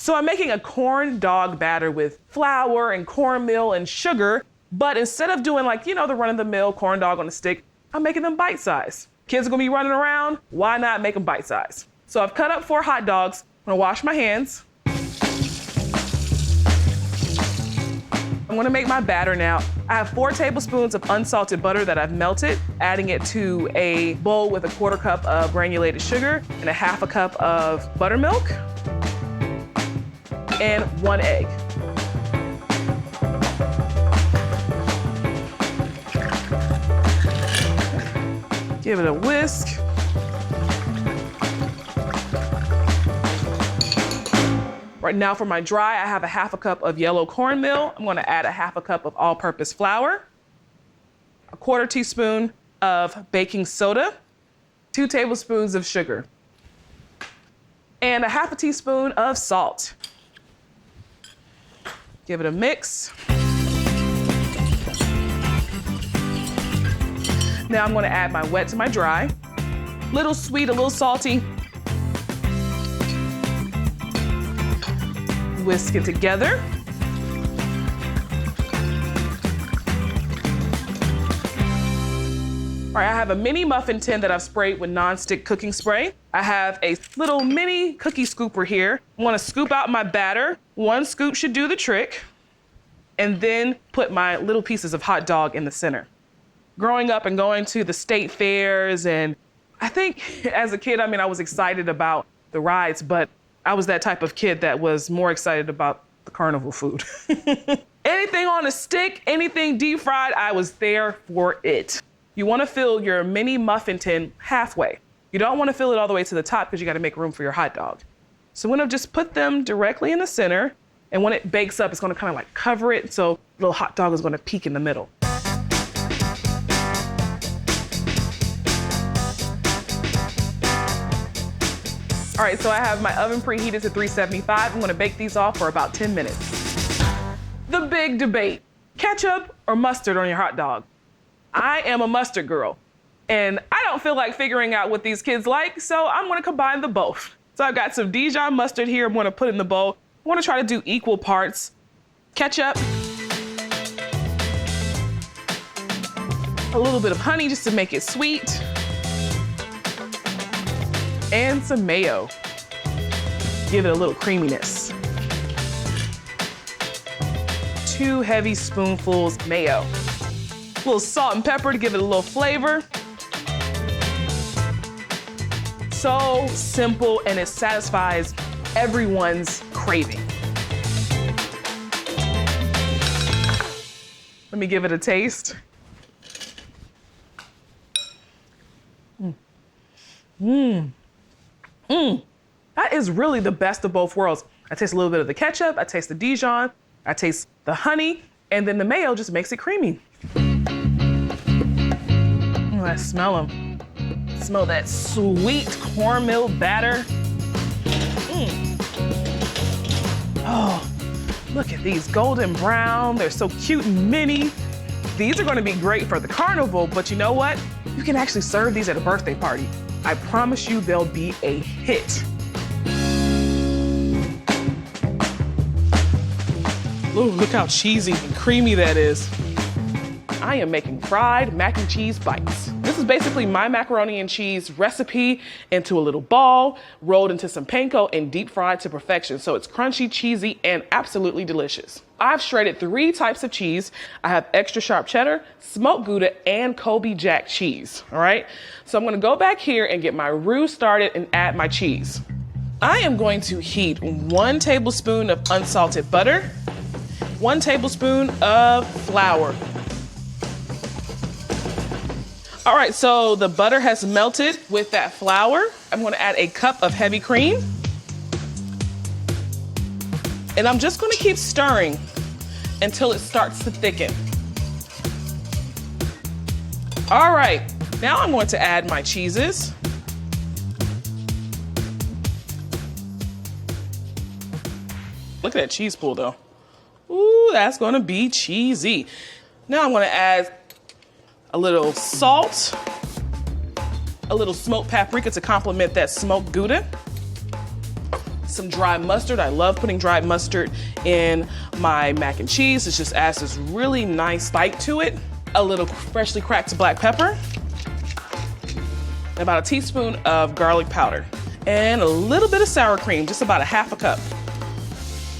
So I'm making a corn dog batter with flour and cornmeal and sugar, but instead of doing like, the run-of-the-mill corn dog on a stick, I'm making them bite-sized. Kids are gonna be running around, why not make them bite-sized? So I've cut up 4 hot dogs. I'm gonna wash my hands. I'm gonna make my batter now. I have 4 tablespoons of unsalted butter that I've melted, adding it to a bowl with a 1/4 cup of granulated sugar and a 1/2 cup of buttermilk and 1 egg. Give it a whisk. Right now for my dry, I have a 1/2 cup of yellow cornmeal. I'm gonna add a 1/2 cup of all-purpose flour, a 1/4 teaspoon of baking soda, 2 tablespoons of sugar, and a 1/2 teaspoon of salt. Give it a mix. Now I'm gonna add my wet to my dry. Little sweet, a little salty. Whisk it together. All right, I have a mini muffin tin that I've sprayed with non-stick cooking spray. I have a little mini cookie scooper here. I'm gonna scoop out my batter. 1 scoop should do the trick. And then put my little pieces of hot dog in the center. Growing up and going to the state fairs, and I think as a kid, I was excited about the rides, but I was that type of kid that was more excited about the carnival food. Anything on a stick, anything deep fried, I was there for it. You wanna fill your mini muffin tin halfway. You don't wanna fill it all the way to the top because you gotta make room for your hot dog. So I'm gonna just put them directly in the center, and when it bakes up, it's gonna kind of like cover it, so the little hot dog is gonna peek in the middle. All right, so I have my oven preheated to 375. I'm gonna bake these off for about 10 minutes. The big debate, ketchup or mustard on your hot dog? I am a mustard girl, and I don't feel like figuring out what these kids like, so I'm gonna combine the both. So I've got some Dijon mustard here I'm gonna put in the bowl. I wanna try to do equal parts ketchup, a little bit of honey just to make it sweet, and some mayo. Give it a little creaminess. 2 heavy spoonfuls mayo. A little salt and pepper to give it a little flavor. So simple, and it satisfies everyone's craving. Let me give it a taste. That is really the best of both worlds. I taste a little bit of the ketchup, I taste the Dijon, I taste the honey, and then the mayo just makes it creamy. I smell them. Smell that sweet cornmeal batter. Oh, look at these golden brown. They're so cute and mini. These are gonna be great for the carnival, but you know what? You can actually serve these at a birthday party. I promise you they'll be a hit. Ooh, look how cheesy and creamy that is. I am making fried mac and cheese bites. This is basically my macaroni and cheese recipe into a little ball, rolled into some panko and deep fried to perfection. So it's crunchy, cheesy, and absolutely delicious. I've shredded 3 types of cheese. I have extra sharp cheddar, smoked Gouda, and Colby Jack cheese, all right? So I'm gonna go back here and get my roux started and add my cheese. I am going to heat 1 tablespoon of unsalted butter, 1 tablespoon of flour. All right, so the butter has melted with that flour. I'm gonna add a cup of heavy cream. And I'm just gonna keep stirring until it starts to thicken. All right, now I'm going to add my cheeses. Look at that cheese pool though. Ooh, that's gonna be cheesy. Now I'm gonna add a little salt, a little smoked paprika to complement that smoked Gouda, some dry mustard. I love putting dry mustard in my mac and cheese. It just adds this really nice bite to it. A little freshly cracked black pepper. About a teaspoon of garlic powder. And a little bit of sour cream, just about a half a cup.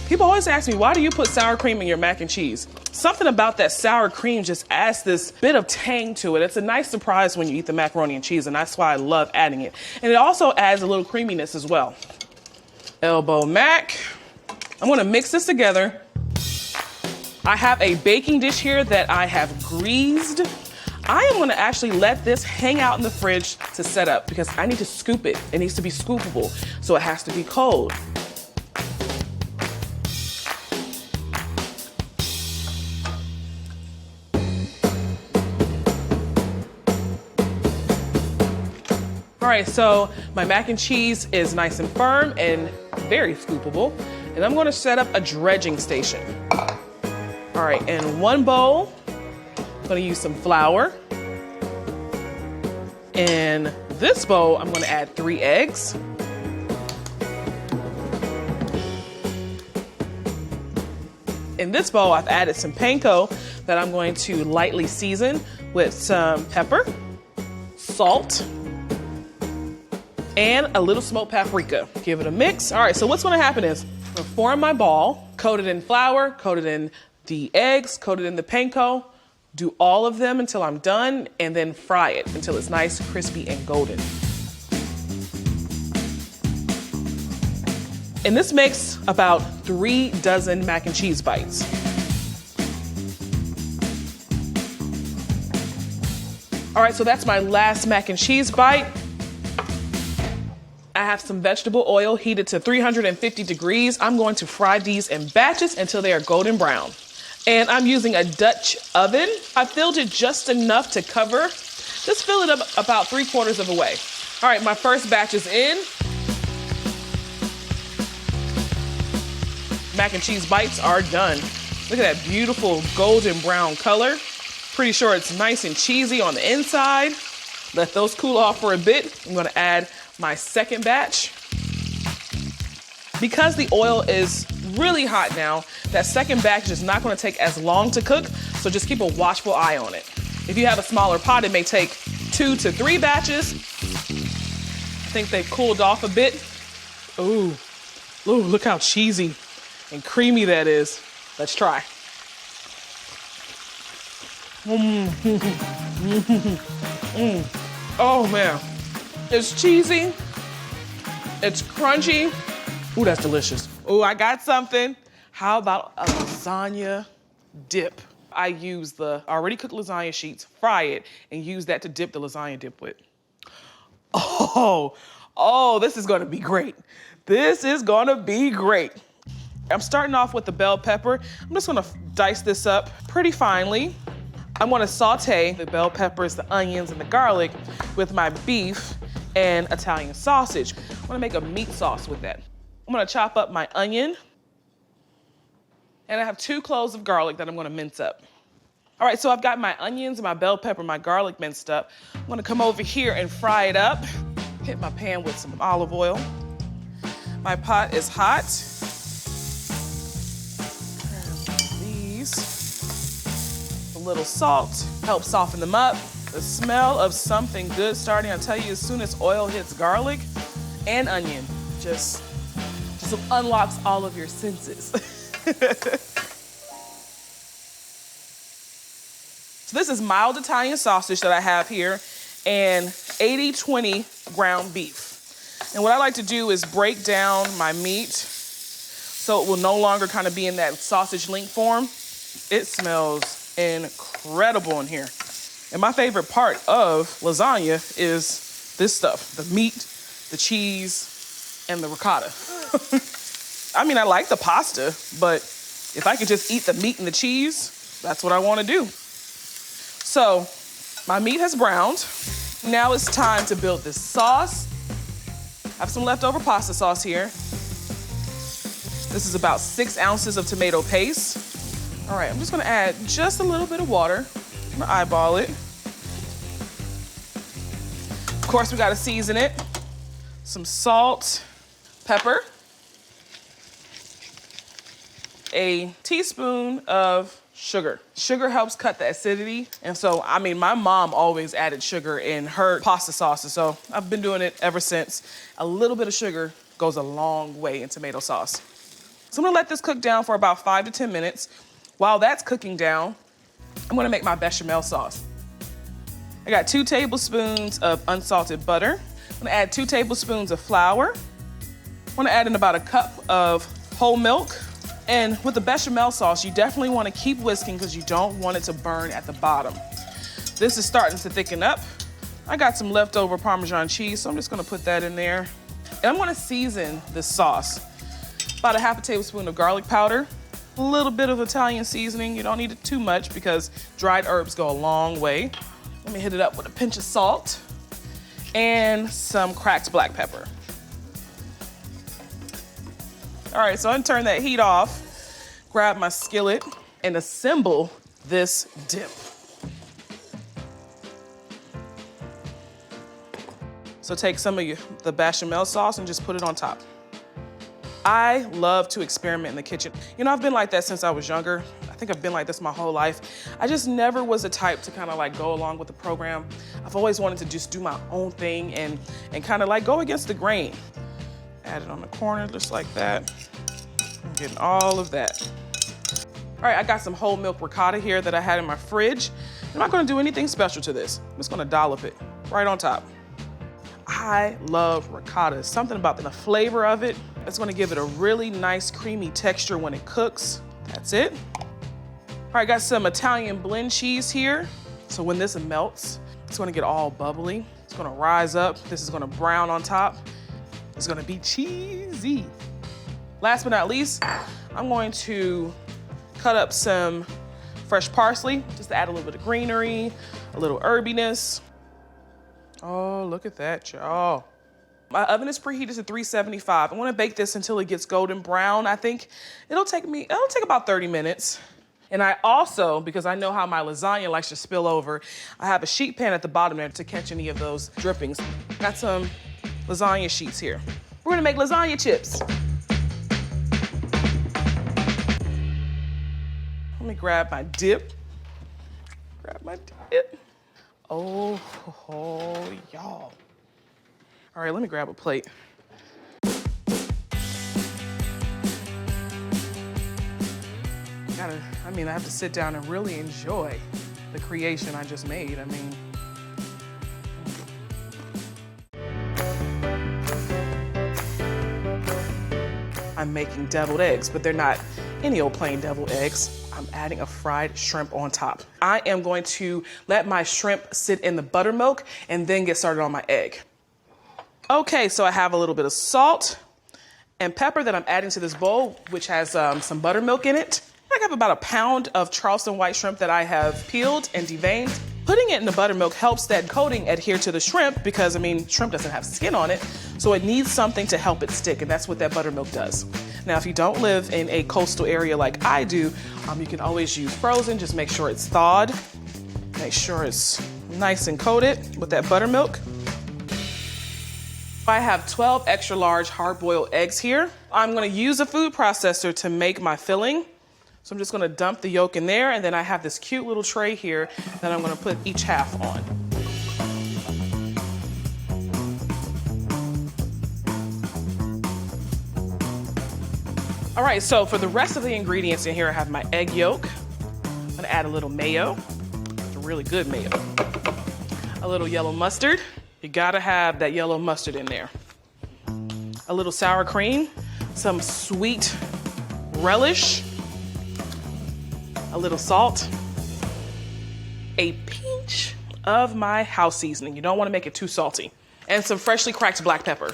People always ask me, why do you put sour cream in your mac and cheese? Something about that sour cream just adds this bit of tang to it. It's a nice surprise when you eat the macaroni and cheese, and that's why I love adding it. And it also adds a little creaminess as well. Elbow mac. I'm gonna mix this together. I have a baking dish here that I have greased. I am gonna actually let this hang out in the fridge to set up because I need to scoop it. It needs to be scoopable, so it has to be cold. All right, so my mac and cheese is nice and firm and very scoopable. And I'm gonna set up a dredging station. All right, in one bowl, I'm gonna use some flour. In this bowl, I'm gonna add 3 eggs. In this bowl, I've added some panko that I'm going to lightly season with some pepper, salt, and a little smoked paprika. Give it a mix. All right, so what's gonna happen is I'm gonna form my ball, coat it in flour, coat it in the eggs, coat it in the panko, do all of them until I'm done, and then fry it until it's nice, crispy, and golden. And this makes about 3 dozen mac and cheese bites. All right, so that's my last mac and cheese bite. I have some vegetable oil heated to 350 degrees. I'm going to fry these in batches until they are golden brown. And I'm using a Dutch oven. I filled it just enough to cover. Just fill it up about 3/4 of the way. All right, my first batch is in. Mac and cheese bites are done. Look at that beautiful golden brown color. Pretty sure it's nice and cheesy on the inside. Let those cool off for a bit. I'm gonna add my second batch. Because the oil is really hot now, that second batch is not gonna take as long to cook, so just keep a watchful eye on it. If you have a smaller pot, it may take 2 to 3 batches. I think they've cooled off a bit. Ooh, look how cheesy and creamy that is. Let's try. Oh man, it's cheesy, it's crunchy. Ooh, that's delicious. Ooh, I got something. How about a lasagna dip? I use the already cooked lasagna sheets, fry it, and use that to dip the lasagna dip with. Oh, this is gonna be great. This is gonna be great. I'm starting off with the bell pepper. I'm just gonna dice this up pretty finely. I'm gonna saute the bell peppers, the onions, and the garlic with my beef and Italian sausage. I'm gonna make a meat sauce with that. I'm gonna chop up my onion, and I have 2 cloves of garlic that I'm gonna mince up. All right, so I've got my onions, my bell pepper, my garlic minced up. I'm gonna come over here and fry it up. Hit my pan with some olive oil. My pot is hot. These, a little salt, help soften them up. The smell of something good starting, I'll tell you, as soon as oil hits garlic and onion, just unlocks all of your senses. So this is mild Italian sausage that I have here and 80-20 ground beef. And what I like to do is break down my meat so it will no longer kind of be in that sausage link form. It smells incredible in here. And my favorite part of lasagna is this stuff, the meat, the cheese, and the ricotta. I mean, I like the pasta, but if I could just eat the meat and the cheese, that's what I want to do. So my meat has browned. Now it's time to build this sauce. I have some leftover pasta sauce here. This is about 6 ounces of tomato paste. All right, I'm just gonna add just a little bit of water. I'm gonna eyeball it. Of course, we gotta season it. Some salt, pepper, a teaspoon of sugar. Sugar helps cut the acidity. And so, I mean, my mom always added sugar in her pasta sauces. So I've been doing it ever since. A little bit of sugar goes a long way in tomato sauce. So I'm gonna let this cook down for about 5 to 10 minutes. While that's cooking down, I'm gonna make my bechamel sauce. I got 2 tablespoons of unsalted butter. I'm gonna add 2 tablespoons of flour. I'm gonna add in about a cup of whole milk. And with the bechamel sauce, you definitely wanna keep whisking because you don't want it to burn at the bottom. This is starting to thicken up. I got some leftover Parmesan cheese, so I'm just gonna put that in there. And I'm gonna season this sauce. About a half a tablespoon of garlic powder, a little bit of Italian seasoning. You don't need it too much because dried herbs go a long way. Let me hit it up with a pinch of salt and some cracked black pepper. All right, so I'm gonna turn that heat off, grab my skillet, and assemble this dip. So take some of the bechamel sauce and just put it on top. I love to experiment in the kitchen. You know, I've been like that since I was younger. I think I've been like this my whole life. I just never was the type to kind of like go along with the program. I've always wanted to just do my own thing and kind of like go against the grain. Add it on the corner just like that. I'm getting all of that. All right, I got some whole milk ricotta here that I had in my fridge. I'm not gonna do anything special to this. I'm just gonna dollop it right on top. I love ricotta. Something about the flavor of it. It's gonna give it a really nice creamy texture when it cooks. That's it. All right, got some Italian blend cheese here. So when this melts, it's gonna get all bubbly. It's gonna rise up. This is gonna brown on top. It's gonna be cheesy. Last but not least, I'm going to cut up some fresh parsley just to add a little bit of greenery, a little herbiness. Oh, look at that, y'all. My oven is preheated to 375. I wanna bake this until it gets golden brown. I think it'll take about 30 minutes. And I also, because I know how my lasagna likes to spill over, I have a sheet pan at the bottom there to catch any of those drippings. Got some lasagna sheets here. We're gonna make lasagna chips. Let me grab my dip. Oh, y'all. All right, let me grab a plate. I have to sit down and really enjoy the creation I just made. I mean, I'm making deviled eggs, but they're not any old plain deviled eggs. I'm adding a fried shrimp on top. I am going to let my shrimp sit in the buttermilk and then get started on my egg. Okay, so I have a little bit of salt and pepper that I'm adding to this bowl, which has some buttermilk in it. I have about a pound of Charleston white shrimp that I have peeled and deveined. Putting it in the buttermilk helps that coating adhere to the shrimp because, I mean, shrimp doesn't have skin on it, so it needs something to help it stick, and that's what that buttermilk does. Now, if you don't live in a coastal area like I do, you can always use frozen. Just make sure it's thawed. Make sure it's nice and coated with that buttermilk. I have 12 extra large hard-boiled eggs here. I'm gonna use a food processor to make my filling. So I'm just gonna dump the yolk in there, and then I have this cute little tray here that I'm gonna put each half on. All right, so for the rest of the ingredients in here, I have my egg yolk. I'm gonna add a little mayo, it's a really good mayo. A little yellow mustard. You gotta have that yellow mustard in there. A little sour cream, some sweet relish, a little salt, a pinch of my house seasoning. You don't wanna make it too salty. And some freshly cracked black pepper.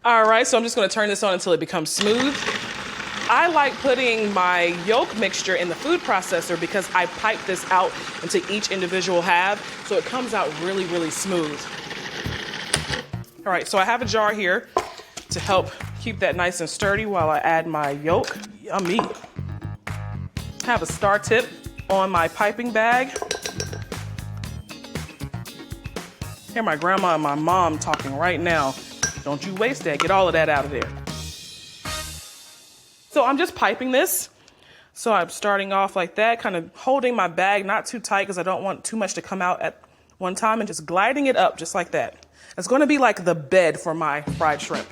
All right, so I'm just gonna turn this on until it becomes smooth. I like putting my yolk mixture in the food processor because I pipe this out into each individual half, so it comes out really, really smooth. All right, so I have a jar here to help keep that nice and sturdy while I add my yolk. Yummy. I have a star tip on my piping bag. Hear my grandma and my mom talking right now. Don't you waste that, get all of that out of there. So I'm just piping this. So I'm starting off like that, kind of holding my bag not too tight because I don't want too much to come out at one time, and just gliding it up just like that. It's going to be like the bed for my fried shrimp.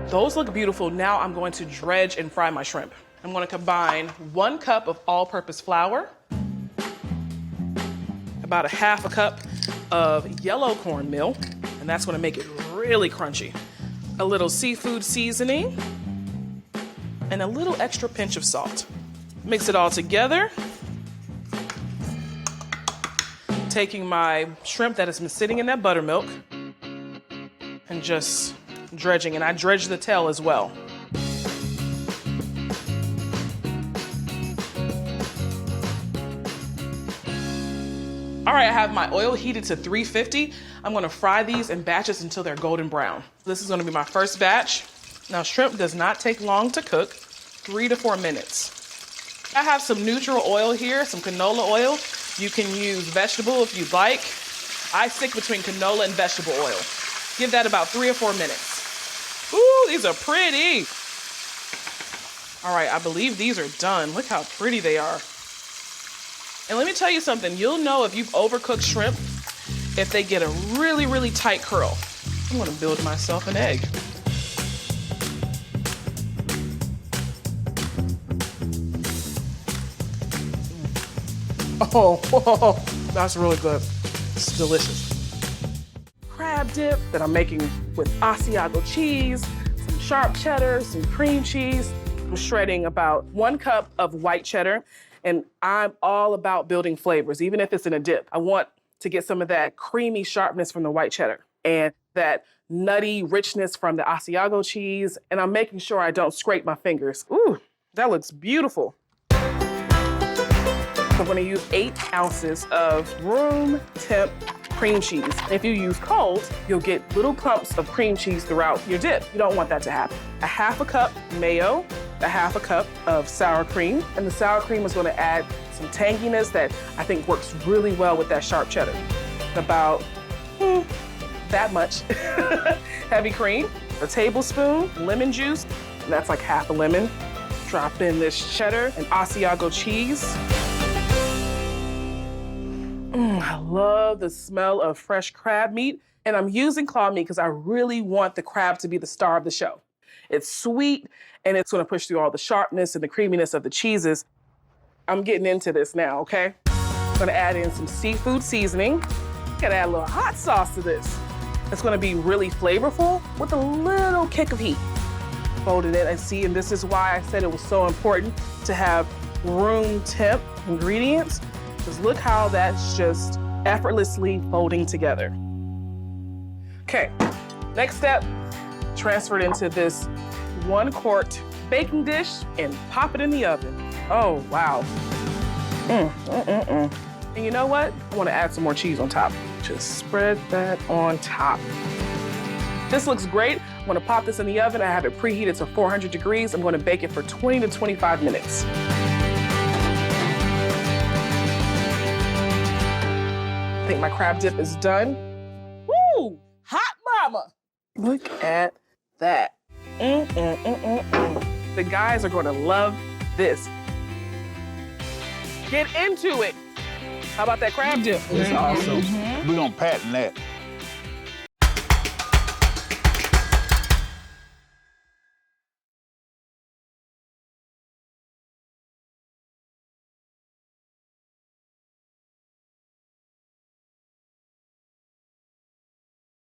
Those look beautiful. Now I'm going to dredge and fry my shrimp. I'm going to combine 1 cup of all-purpose flour, about a half a cup of yellow cornmeal, and that's going to make it really crunchy. A little seafood seasoning, and a little extra pinch of salt. Mix it all together. Taking my shrimp that has been sitting in that buttermilk and just dredging, and I dredge the tail as well. All right, I have my oil heated to 350. I'm gonna fry these in batches until they're golden brown. This is gonna be my first batch. Now, shrimp does not take long to cook, 3 to 4 minutes. I have some neutral oil here, some canola oil. You can use vegetable if you'd like. I stick between canola and vegetable oil. Give that about 3 or 4 minutes. Ooh, these are pretty. All right, I believe these are done. Look how pretty they are. And let me tell you something, you'll know if you've overcooked shrimp if they get a really, really tight curl. I'm gonna build myself an egg. Oh, that's really good. It's delicious. Crab dip that I'm making with Asiago cheese, some sharp cheddar, some cream cheese. I'm shredding about 1 cup of white cheddar. And I'm all about building flavors, even if it's in a dip. I want to get some of that creamy sharpness from the white cheddar and that nutty richness from the Asiago cheese. And I'm making sure I don't scrape my fingers. Ooh, that looks beautiful. I'm gonna use 8 ounces of room temp cream cheese. If you use cold, you'll get little clumps of cream cheese throughout your dip. You don't want that to happen. A half a cup mayo, a half a cup of sour cream, and the sour cream is going to add some tanginess that I think works really well with that sharp cheddar. About that much heavy cream, a tablespoon lemon juice, and that's like half a lemon. Drop in this cheddar and Asiago cheese. I love the smell of fresh crab meat, and I'm using claw meat because I really want the crab to be the star of the show. It's sweet, and it's gonna push through all the sharpness and the creaminess of the cheeses. I'm getting into this now, okay? I'm gonna add in some seafood seasoning. Gotta add a little hot sauce to this. It's gonna be really flavorful with a little kick of heat. Fold it in and see, and this is why I said it was so important to have room temp ingredients, because look how that's just effortlessly folding together. Okay, next step, transfer it into this 1 quart baking dish and pop it in the oven. Oh, wow. And you know what? I want to add some more cheese on top. Just spread that on top. This looks great. I'm going to pop this in the oven. I have it preheated to 400 degrees. I'm going to bake it for 20 to 25 minutes. I think my crab dip is done. Woo! Hot mama! Look at that. The guys are going to love this. Get into it. How about that crab dip? It's awesome. We're going to patent that.